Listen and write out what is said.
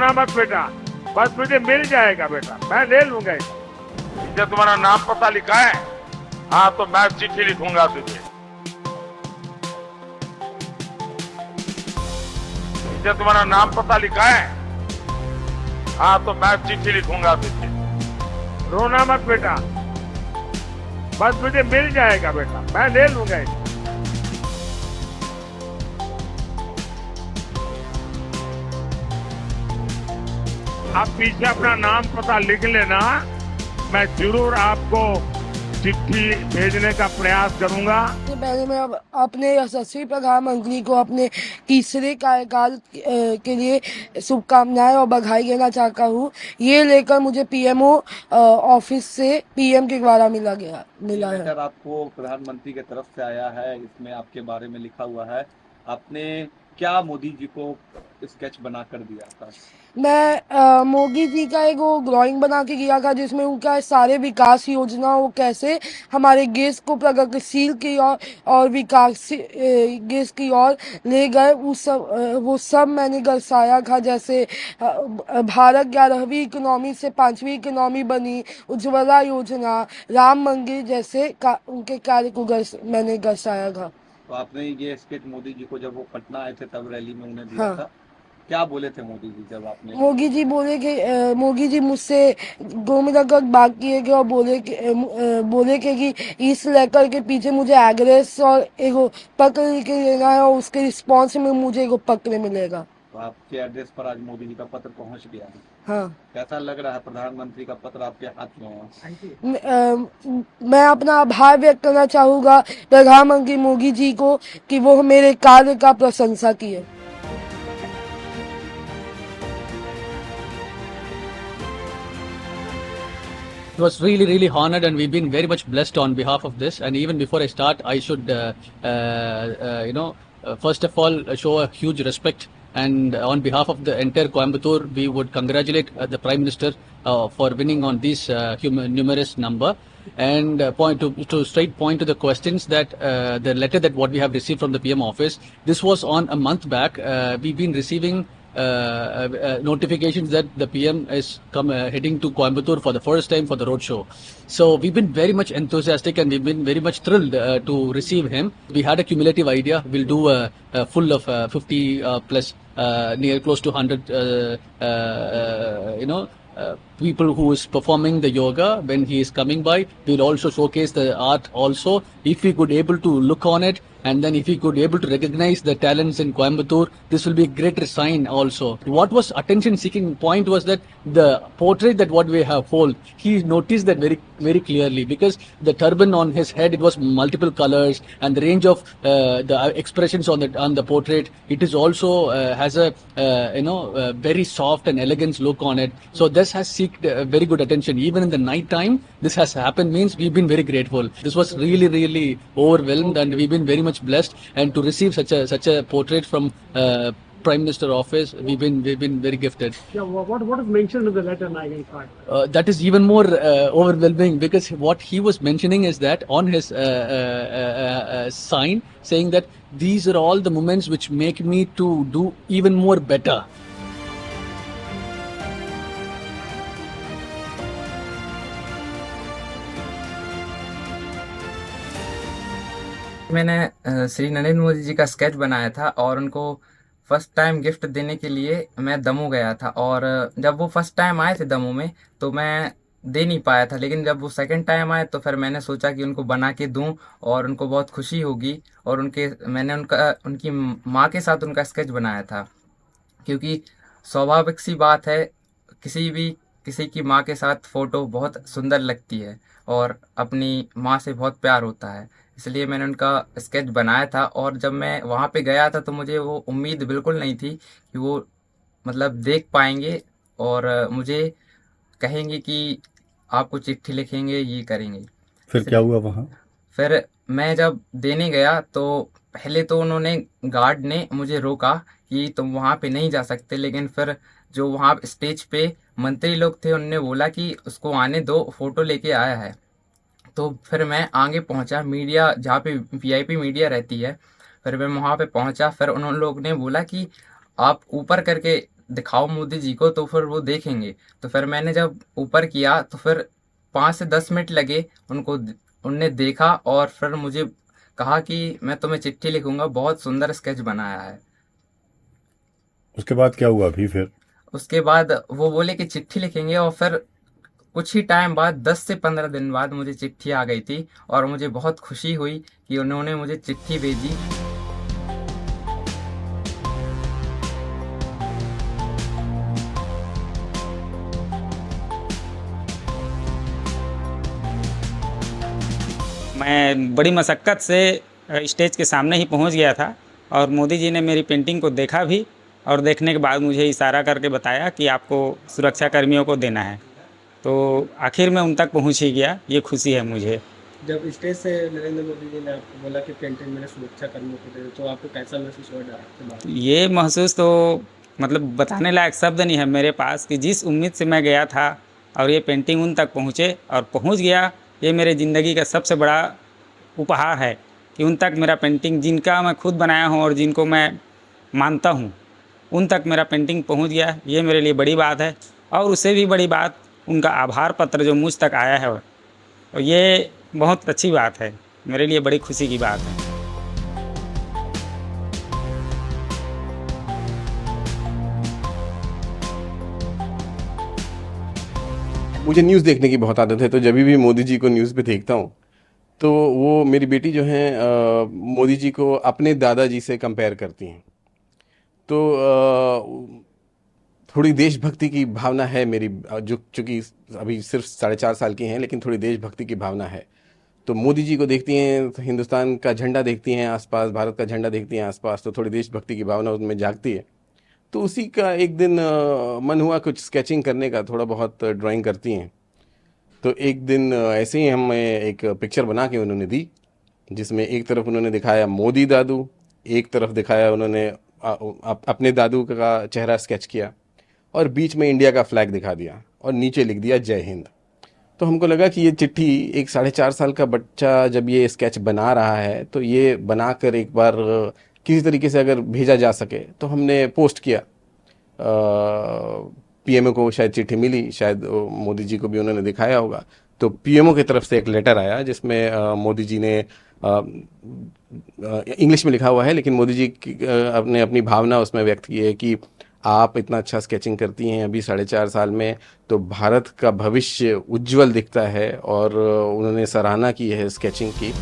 रोना मत बेटा, बस मुझे मिल जाएगा बेटा, मैं ले लूंगा इसे। जब तुम्हारा नाम पता लिखा है, हाँ तो मैं चिट्ठी लिखूंगा तुझे। जब तुम्हारा नाम पता लिखा है, हाँ तो मैं चिट्ठी लिखूंगा तुझे। रोना मत बेटा, बस मुझे मिल जाएगा बेटा, मैं ले लूंगा इसे। आप पीछे अपना नाम पता लिख लेना, मैं जरूर आपको चिट्ठी भेजने का प्रयास करूंगा। सबसे पहले मैं अब अपने यशस्वी प्रधानमंत्री को अपने तीसरे कार्यकाल के लिए शुभकामनाएं और बधाई देना चाहता हूँ। ये लेकर मुझे पीएमओ ऑफिस से पीएम के द्वारा मिला है। लेटर आपको प्रधानमंत्री की तरफ से आया है, इसमें आपके बारे में लिखा हुआ है। आपने क्या मोदी जी को स्केच बना कर दिया था? मैं मोदी जी का एक वो ड्राइंग बना के किया था, जिसमें उनका सारे विकास योजना वो कैसे हमारे देश को प्रगतिशील की और विकास देश की ओर ले गए, वो सब मैंने दर्शाया था। जैसे भारत 11वीं इकोनॉमी से 5वीं इकोनॉमी बनी, उज्ज्वला योजना, राम मंदिर जैसे उनके कार्य को मैंने दर्शाया था। तो आपने ये स्केच मोदी जी को जब वो पटना आए थे तब रैली में उन्हें दिया हाँ। था, क्या बोले थे मोदी जी जब आपने? मोदी जी मुझसे 2 मिनट तक बात किए थे और बोले कि इस लेकर के पीछे मुझे एड्रेस और एगो पत्र लिख के लेना है, और उसके रिस्पॉन्स में मुझे एगो पत्र मिलेगा। तो आपके एड्रेस पर आज मोदी जी का पत्र पहुंच गया है। हाँ। कैसा लग रहा है प्रधानमंत्री का पत्र आपके हाथ में है? मैं अपना आभार व्यक्त करना चाहूँगा प्रधानमंत्री मोदी जी को कि वो मेरे कार्य का प्रशंसा किए। It was really honored, and we've been very much blessed on behalf of this. And even before I start, I should, first of all, show a huge respect. And on behalf of the entire Coimbatore, we would congratulate the Prime Minister for winning on this numerous number. And to straight point to the questions that the letter that what we have received from the PM office, this was on a month back. We've been receiving notifications that the PM is heading to Coimbatore for the first time for the roadshow. So we've been very much enthusiastic, and we've been very much thrilled to receive him. We had a cumulative idea. We'll do a full of 50 plus, near close to 100, people who is performing the yoga when he is coming by. We'll also showcase the art also. If we could able to look on it, and then if we could able to recognize the talents in Coimbatore, this will be a great sign also. What was attention seeking point was that the portrait that what we have hold, he noticed that very clearly, because the turban on his head, it was multiple colors, and the range of the expressions on the portrait, it is also has a very soft and elegant look on it. So this has seeked very good attention. Even in the night time, this has happened, means we've been very grateful. This was really overwhelmed, and we've been very much blessed. And to receive such a portrait from Prime Minister office, we've been very gifted. Yeah, what is mentioned in the letter, Nagan? That is even more overwhelming, because what he was mentioning is that on his sign, saying that these are all the moments which make me to do even more better. मैंने श्री नरेंद्र मोदी जी का sketch बनाया था, और उनको first time gift देने के लिए मैं दमोह गया था। और जब वो फर्स्ट टाइम आए थे दमोह में, तो मैं दे नहीं पाया था। लेकिन जब वो सेकंड टाइम आए, तो फिर मैंने सोचा कि उनको बना के दूं और उनको बहुत खुशी होगी। और मैंने उनकी माँ के साथ उनका स्केच बनाया था, क्योंकि स्वाभाविक सी बात है, किसी की माँ के साथ फोटो बहुत सुंदर लगती है और अपनी माँ से बहुत प्यार होता है। इसलिए मैंने उनका स्केच बनाया था। और जब मैं वहाँ पे गया था, तो मुझे वो उम्मीद बिल्कुल नहीं थी कि वो मतलब देख पाएंगे और मुझे कहेंगे कि आपको चिट्ठी लिखेंगे, ये करेंगे। फिर क्या हुआ वहाँ? फिर मैं जब देने गया, तो पहले तो उन्होंने गार्ड ने मुझे रोका कि तुम वहाँ पे नहीं जा सकते। लेकिन फिर जो वहाँ स्टेज पे मंत्री लोग थे, उनने बोला कि उसको आने दो, फोटो लेके आया है। तो फिर मैं आगे पहुंचा, मीडिया जहाँ पे वीआईपी मीडिया रहती है, फिर मैं वहाँ पे पहुंचा। फिर उन लोग ने बोला कि आप ऊपर करके दिखाओ मोदी जी को तो फिर वो देखेंगे। तो फिर मैंने जब ऊपर किया तो फिर 5 से 10 मिनट लगे उनको, उनने देखा और फिर मुझे कहा कि मैं तुम्हें चिट्ठी लिखूंगा, बहुत सुंदर स्केच बनाया है। उसके बाद क्या हुआ अभी फिर? उसके बाद वो बोले कि चिट्ठी लिखेंगे और फिर कुछ ही टाइम बाद 10 से 15 दिन बाद मुझे चिट्ठी आ गई थी और मुझे बहुत खुशी हुई कि उन्होंने मुझे चिट्ठी भेजी। मैं बड़ी मशक्क़त से स्टेज के सामने ही पहुंच गया था और मोदी जी ने मेरी पेंटिंग को देखा भी और देखने के बाद मुझे इशारा करके बताया कि आपको सुरक्षा कर्मियों को देना है। तो आखिर में उन तक पहुंच ही गया, ये खुशी है मुझे। जब स्टेज से नरेंद्र मोदी जी ने आपको बोला कि पेंटिंग मेरे सुरक्षा कर्मियों को दे दो, तो आपको कैसा महसूस हुआ आपके बाद? ये महसूस तो मतलब बताने लायक शब्द नहीं है मेरे पास कि जिस उम्मीद से मैं गया था और ये पेंटिंग उन तक पहुँचे और पहुँच गया, ये मेरे ज़िंदगी का सबसे बड़ा उपहार है कि उन तक मेरा पेंटिंग, जिनका मैं खुद बनाया हूँ और जिनको मैं मानता हूँ, उन तक मेरा पेंटिंग पहुँच गया। ये मेरे लिए बड़ी बात है और उससे भी बड़ी बात उनका आभार पत्र जो मुझ तक आया है, और ये बहुत अच्छी बात है, मेरे लिए बड़ी खुशी की बात है। मुझे न्यूज़ देखने की बहुत आदत है, तो जब भी मोदी जी को न्यूज़ पे देखता हूँ तो वो मेरी बेटी जो है मोदी जी को अपने दादाजी से कंपेयर करती हैं। तो थोड़ी देशभक्ति की भावना है मेरी, जो चूँकि अभी सिर्फ 4.5 साल की हैं, लेकिन थोड़ी देशभक्ति की भावना है। तो मोदी जी को देखती हैं तो हिंदुस्तान का झंडा देखती हैं आसपास, भारत का झंडा देखती हैं आसपास, तो थोड़ी देशभक्ति की भावना उनमें जागती है। तो उसी का एक दिन मन हुआ कुछ स्केचिंग करने का, थोड़ा बहुत ड्राइंग करती हैं। तो एक दिन ऐसे ही हमें एक पिक्चर बना के उन्होंने दी, जिसमें एक तरफ उन्होंने दिखाया मोदी दादू, एक तरफ दिखाया उन्होंने अपने दादू का चेहरा स्केच किया और बीच में इंडिया का फ्लैग दिखा दिया और नीचे लिख दिया जय हिंद। तो हमको लगा कि ये चिट्ठी एक 4.5 साल का बच्चा जब ये स्केच बना रहा है तो ये बनाकर एक बार किसी तरीके से अगर भेजा जा सके, तो हमने पोस्ट किया। पीएमओ को शायद चिट्ठी मिली, शायद मोदी जी को भी उन्होंने दिखाया होगा। तो पीएमओ की तरफ से एक लेटर आया जिसमें मोदी जी ने इंग्लिश में लिखा हुआ है, लेकिन मोदी जी अपने अपनी भावना उसमें व्यक्त की है कि आप इतना अच्छा स्केचिंग करती हैं अभी 4.5 साल में, तो भारत का भविष्य उज्जवल दिखता है, और उन्होंने सराहना की है स्केचिंग की।